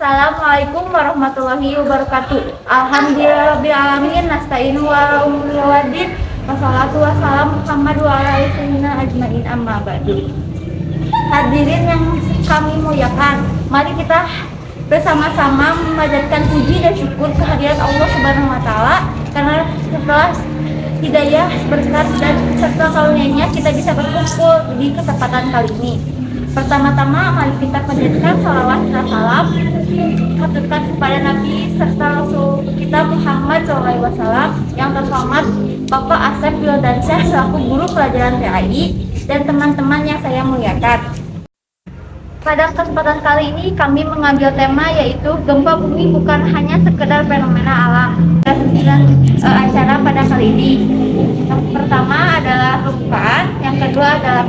Assalamualaikum warahmatullahi wabarakatuh. Alhamdulillahirabbil nasta'inu wa wadin. Wassalatu wassalamu Muhammad wa ala alihi ajmain amma ba'du. Hadirin yang kami muliakan, mari kita bersama-sama memanjatkan puji dan syukur kehadirat Allah Subhanahu wa taala karena setelah hidayah, berkat dan serta karunia-Nya kita bisa berkumpul di kesempatan kali ini. Pertama-tama mari kita panjatkan salawat dan salam haturkan kepada Nabi serta Rasul kita Muhammad SAW yang terhormat Bapak Asep Wildansyah selaku guru pelajaran PAI dan teman-teman yang saya muliakan. Pada kesempatan kali ini kami mengambil tema yaitu gempa bumi bukan hanya sekedar fenomena alam. Dan acara pada kali ini yang pertama adalah pembukaan, yang kedua adalah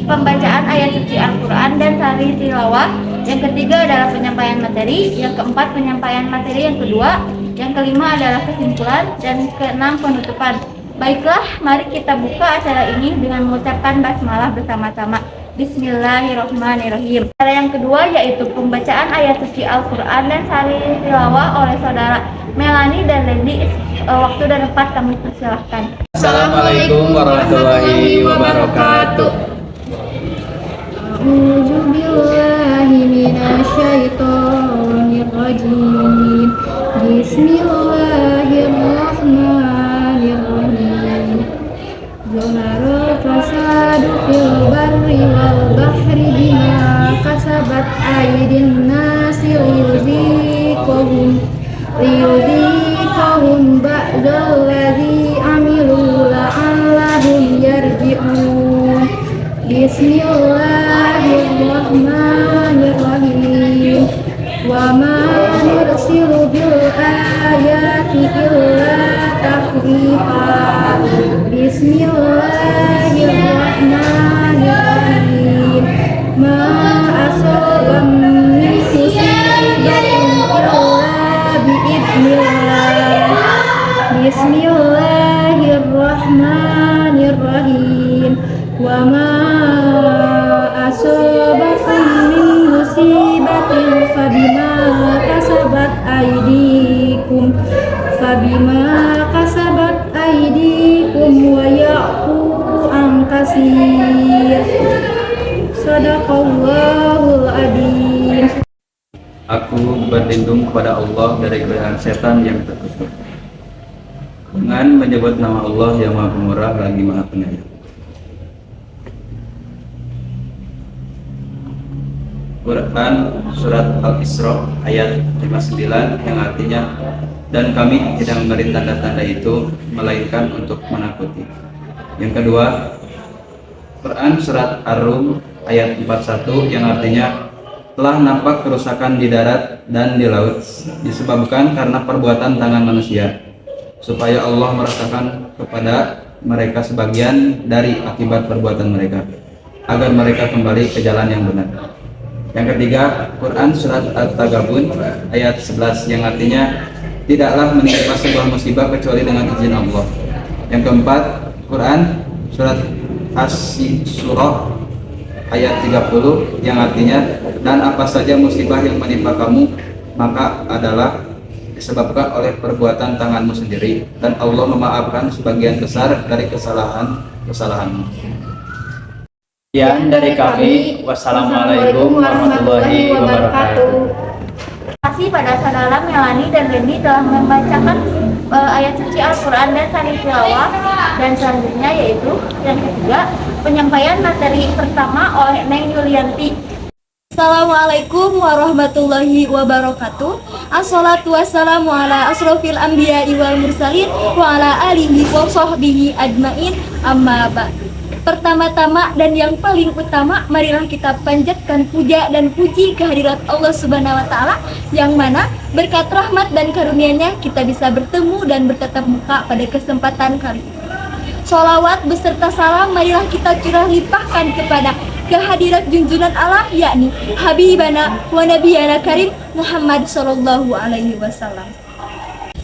pembacaan ayat suci Al-Quran dan sari tilawah, yang ketiga adalah penyampaian materi, yang keempat penyampaian materi yang kedua, yang kelima adalah kesimpulan, dan keenam penutupan. Baiklah, mari kita buka acara ini dengan mengucapkan basmalah bersama-sama. Bismillahirrahmanirrahim. Acara yang kedua yaitu pembacaan ayat suci Al-Quran dan sari tilawah oleh saudara Melani dan Lendi. Waktu dan tempat kami persilahkan. Assalamualaikum warahmatullahi wabarakatuh. A'udzu billahi minasyaitonir rajim. Bismillahirrahmanirrahim. Zahara fasadu fil barri wal bahri bima kasabat aydin nasi liyuziqahum ba'dal ladzi amilu la'allahum yarji'un. Bismillahirrahmanirrahim. Wa ma nursilu bil ayati illa takhwifan. Bismillahirrahmanirrahim. Ma asaba min musibatin illa biidznillah. Bismillahirrahmanirrahim. Wa ma asabakum min musibatin fabima kasabat aydikum wa ya'fu an katsir. Shadaqallahul adzim. Aku berlindung kepada Allah dari godaan setan yang terkutuk dengan menyebut nama Allah yang Maha Pemurah lagi Maha Penyayang. Quran Surat Al-Isra ayat 59 yang artinya, dan kami tidak memberi tanda-tanda itu melainkan untuk menakuti. Yang kedua, Quran Surat Ar-Rum ayat 41 yang artinya, telah nampak kerusakan di darat dan di laut disebabkan karena perbuatan tangan manusia, supaya Allah merasakan kepada mereka sebagian dari akibat perbuatan mereka, agar mereka kembali ke jalan yang benar. Yang ketiga, Quran Surat At-Tagabun ayat 11 yang artinya, tidaklah menimpa sebuah musibah kecuali dengan izin Allah. Yang keempat, Quran Surat As-Surah ayat 30 yang artinya, dan apa saja musibah yang menimpa kamu maka adalah disebabkan oleh perbuatan tanganmu sendiri, dan Allah memaafkan sebagian besar dari kesalahanmu. Sekian dari kami. Wassalamualaikum warahmatullahi wabarakatuh. Terima kasih pada saudara Melani dan Lendi telah membacakan ayat suci Al-Quran dan sari tilawah, dan selanjutnya yaitu yang ketiga penyampaian materi pertama oleh Neng Yulianti. Assalamualaikum warahmatullahi wabarakatuh. Assalatu wassalamu ala asrofil anbiya'i wal mursalin wa ala alihi wa sahbihi ajmain amma ba'du. Pertama-tama dan yang paling utama, marilah kita panjatkan puja dan puji kehadirat Allah Subhanahu wa taala yang mana berkat rahmat dan karunia-Nya kita bisa bertemu dan bertatap muka pada kesempatan kali ini. Sholawat beserta salam marilah kita curah limpahkan kepada kehadirat junjungan Allah, yakni Habibana wa Nabiyana Karim Muhammad sallallahu alaihi wasallam.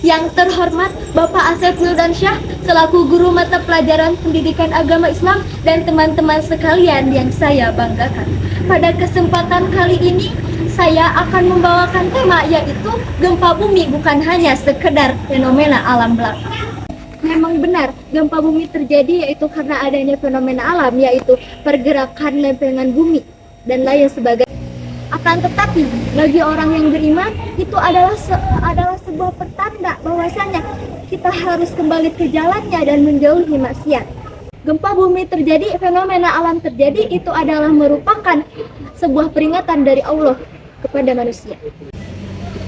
Yang terhormat Bapak Asep Wildansyah selaku guru mata pelajaran pendidikan agama Islam dan teman-teman sekalian yang saya banggakan. Pada kesempatan kali ini saya akan membawakan tema yaitu gempa bumi bukan hanya sekedar fenomena alam belaka. Memang benar, gempa bumi terjadi yaitu karena adanya fenomena alam, yaitu pergerakan lempengan bumi dan lain sebagainya. Akan tetapi, bagi orang yang beriman, itu adalah sebuah pertanda bahwasanya kita harus kembali ke jalannya dan menjauhi maksiat. Gempa bumi terjadi, fenomena alam terjadi, itu adalah merupakan sebuah peringatan dari Allah kepada manusia.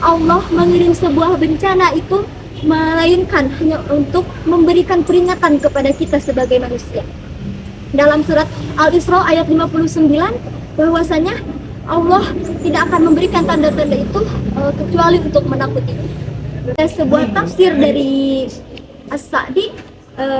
Allah mengirim sebuah bencana itu melainkan hanya untuk memberikan peringatan kepada kita sebagai manusia. Dalam surat Al-Isra ayat 59 bahwasanya Allah tidak akan memberikan tanda-tanda itu kecuali untuk menakuti. Sebuah tafsir dari As-Sa'di,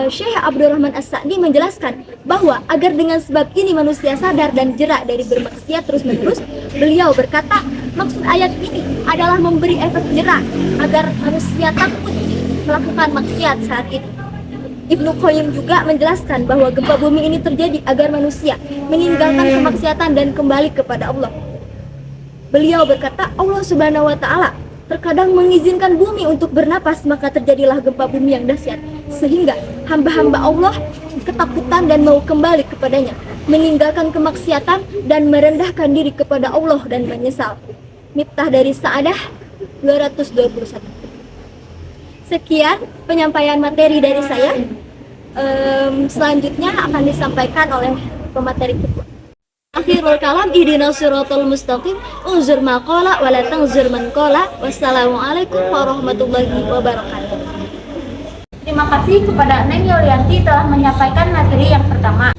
Syekh Abdurrahman As-Sa'di menjelaskan bahwa agar dengan sebab ini manusia sadar dan jerak dari bermaksiat terus-menerus, beliau berkata, maksud ayat ini adalah memberi efek jerak agar manusia takut melakukan maksiat saat ini. Ibnu Qayyim juga menjelaskan bahwa gempa bumi ini terjadi agar manusia meninggalkan kemaksiatan dan kembali kepada Allah. Beliau berkata, Allah Subhanahu wa Ta'ala terkadang mengizinkan bumi untuk bernapas, maka terjadilah gempa bumi yang dahsyat, sehingga hamba-hamba Allah ketakutan dan mau kembali kepadanya, meninggalkan kemaksiatan dan merendahkan diri kepada Allah dan menyesal. Miftah dari Sa'adah 221. Sekian penyampaian materi dari saya. Selanjutnya akan disampaikan oleh pemateri kedua. Akhirul kalam, ihdinas siratal mustaqim, unzur maqala wa la tanzur man qala. Wassalamualaikum warahmatullahi wabarakatuh. Terima kasih kepada Neng Yulianti telah menyampaikan materi yang pertama.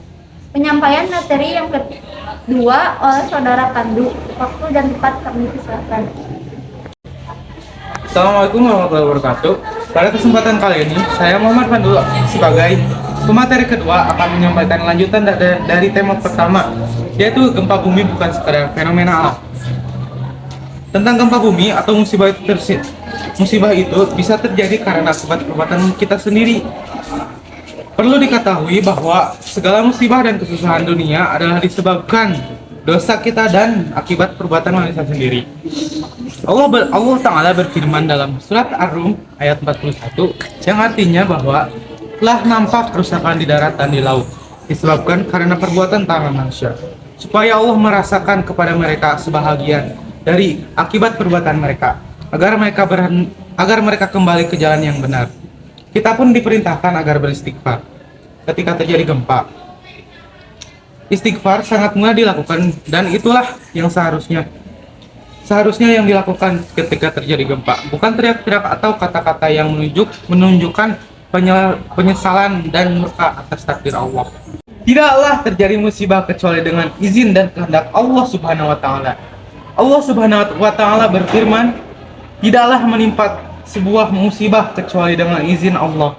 Penyampaian materi yang kedua oleh Saudara Pandu. Waktu dan tempat kami persilakan. Assalamualaikum warahmatullahi wabarakatuh. Pada kesempatan kali ini, saya Muhammad Pandu sebagai pemateri kedua akan menyampaikan lanjutan dari tema pertama, yaitu gempa bumi bukan sekadar fenomena alam. Tentang gempa bumi atau musibah itu bisa terjadi karena akibat perbuatan kita sendiri. Perlu diketahui bahwa segala musibah dan kesusahan dunia adalah disebabkan dosa kita dan akibat perbuatan manusia sendiri. Allah Ta'ala berfirman dalam surat Ar-Rum ayat 41 yang artinya bahwa telah nampak kerusakan di darat dan di laut disebabkan karena perbuatan tangan manusia, supaya Allah merasakan kepada mereka sebahagian dari akibat perbuatan mereka, agar mereka kembali ke jalan yang benar. Kita pun diperintahkan agar beristighfar ketika terjadi gempa. Istighfar sangat mudah dilakukan dan itulah yang seharusnya yang dilakukan ketika terjadi gempa, bukan teriak-teriak atau kata-kata yang menunjukkan penyesalan dan murka atas takdir Allah. Tidaklah terjadi musibah kecuali dengan izin dan kehendak Allah Subhanahu wa Ta'ala. Allah Subhanahu wa Ta'ala berfirman, tidaklah menimpa sebuah musibah kecuali dengan izin Allah.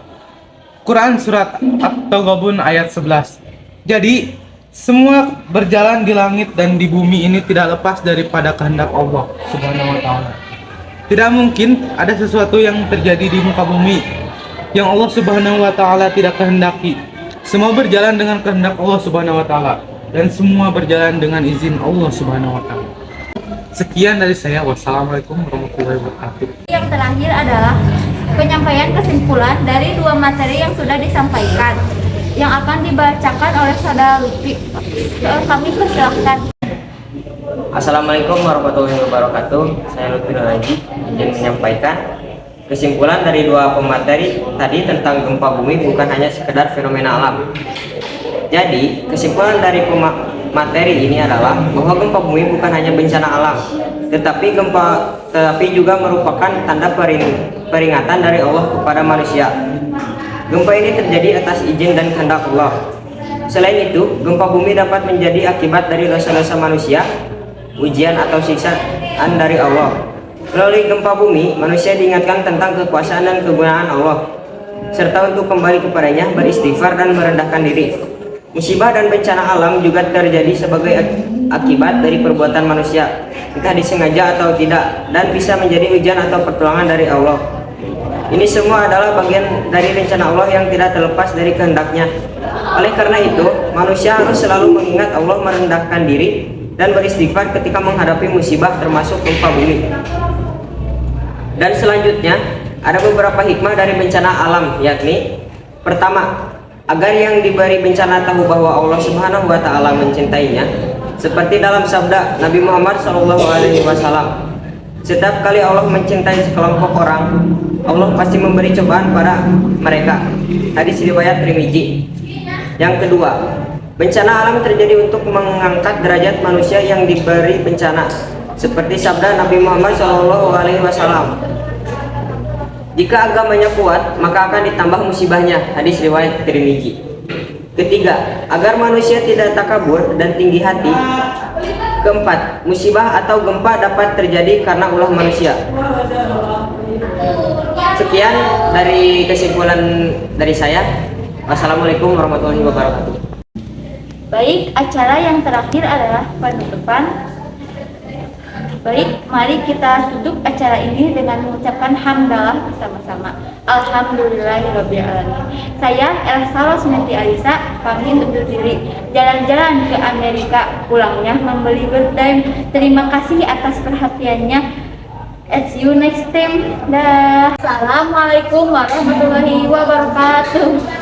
Quran surat At-Taghabun ayat 11. Jadi semua berjalan di langit dan di bumi ini tidak lepas daripada kehendak Allah Subhanahu wa Ta'ala. Tidak mungkin ada sesuatu yang terjadi di muka bumi yang Allah Subhanahu wa Ta'ala tidak kehendaki. Semua berjalan dengan kehendak Allah Subhanahu wa Ta'ala dan semua berjalan dengan izin Allah Subhanahu wa Ta'ala. Sekian dari saya. Wassalamualaikum warahmatullahi wabarakatuh. Yang terakhir adalah penyampaian kesimpulan dari dua materi yang sudah disampaikan, yang akan dibacakan oleh Saudara Lutfi. Kami persilahkan. Assalamualaikum warahmatullahi wabarakatuh. Saya Lutfi Nuraji ingin menyampaikan kesimpulan dari dua pemateri tadi tentang gempa bumi bukan hanya sekedar fenomena alam. Jadi kesimpulan dari materi ini adalah bahwa gempa bumi bukan hanya bencana alam, tetapi juga merupakan tanda peringatan dari Allah kepada manusia. Gempa ini terjadi atas izin dan kehendak Allah. Selain itu, gempa bumi dapat menjadi akibat dari dosa-dosa manusia, ujian atau siksaan dari Allah. Melalui gempa bumi, manusia diingatkan tentang kekuasaan dan kegunaan Allah, serta untuk kembali kepadanya, beristighfar dan merendahkan diri. Musibah dan bencana alam juga terjadi sebagai akibat dari perbuatan manusia, entah disengaja atau tidak, dan bisa menjadi ujian atau pertolongan dari Allah. Ini semua adalah bagian dari rencana Allah yang tidak terlepas dari kehendaknya. Oleh karena itu, manusia harus selalu mengingat Allah, merendahkan diri, dan beristighfar ketika menghadapi musibah termasuk gempa bumi. Dan selanjutnya ada beberapa hikmah dari bencana alam, yakni pertama, agar yang diberi bencana tahu bahwa Allah Subhanahu wa taala mencintainya, seperti dalam sabda Nabi Muhammad SAW, setiap kali Allah mencintai sekelompok orang, Allah pasti memberi cobaan pada mereka. Hadis riwayat Tirmizi. Yang kedua, bencana alam terjadi untuk mengangkat derajat manusia yang diberi bencana, seperti sabda Nabi Muhammad SAW, jika agamanya kuat maka akan ditambah musibahnya. Hadis riwayat Tirmizi. Ketiga, agar manusia tidak takabur dan tinggi hati. Keempat, musibah atau gempa dapat terjadi karena ulah manusia. Sekian dari kesimpulan dari saya. Wassalamualaikum warahmatullahi wabarakatuh. Baik, acara yang terakhir adalah penutupan. Baik, mari kita tutup acara ini dengan mengucapkan hamdalah bersama-sama. Alhamdulillahirrabbilalamin. Saya Elsa Rosmeti Alisa, pamit undur diri. Jalan-jalan ke Amerika, pulangnya membeli berdime. Terima kasih atas perhatiannya. See you next time. Dah. Assalamualaikum warahmatullahi wabarakatuh.